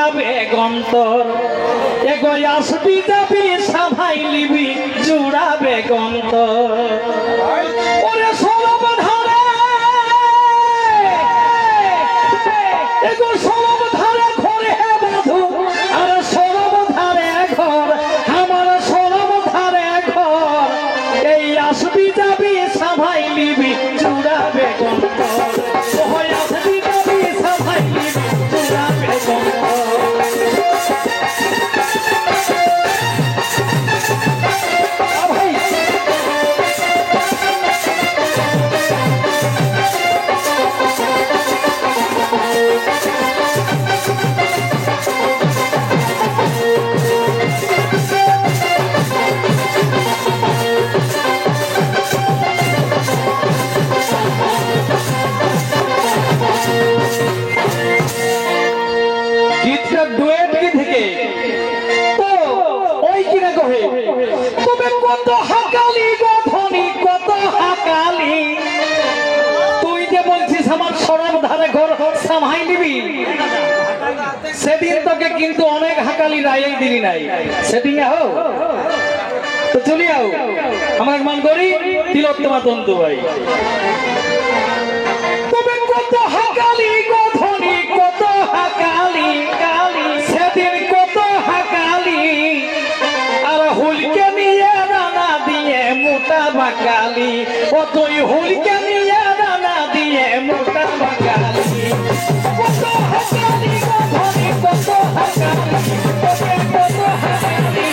জুড়াবে গন্তর এগো আসবি যাবি সাভাই লিবি জুড়াবে গন্তর ওরে সরব ধারে এগো সরব ধারে ঘরে বাঁধু আর সরব ধারে ঘর আমার সরব ধারে ঘর এই আসবি যাবি সাভাই লিবি জুড়াবে গন্তর ওই আসবি যাবি সাভাই লিবি জুড়াবে গন্তর সেদিন তোকে কিন্তু অনেক হাকালি রায় দিলি নাই সেদিন আও তো চলি আও আমার মান করি তিলোত্তমা তন্তু ভাই তবে কত হাকালি গধনি কত হাকালি কালি সেদিন কত হাকালি আর হুলকে নিয়ে রানা দিয়ে মোটা বাকালি ও তুই হুলকে নিয়ে রানা দিয়ে মোটা বাকালি কত হাকালি গধনি কত হাকালি কত হাকালি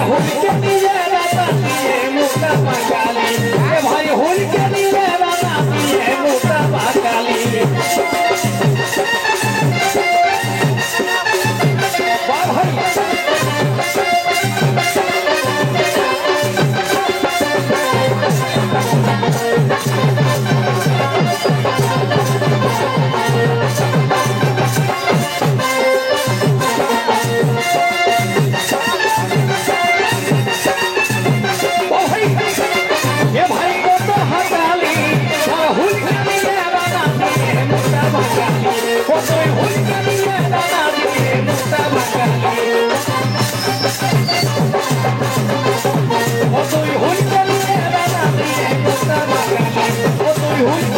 হুলকে নিয়ে রানা দিয়ে মোটা বাকালি এ ভাই হুলকে নিয়ে রানা দিয়ে মোটা বাকালি ভাই Hoy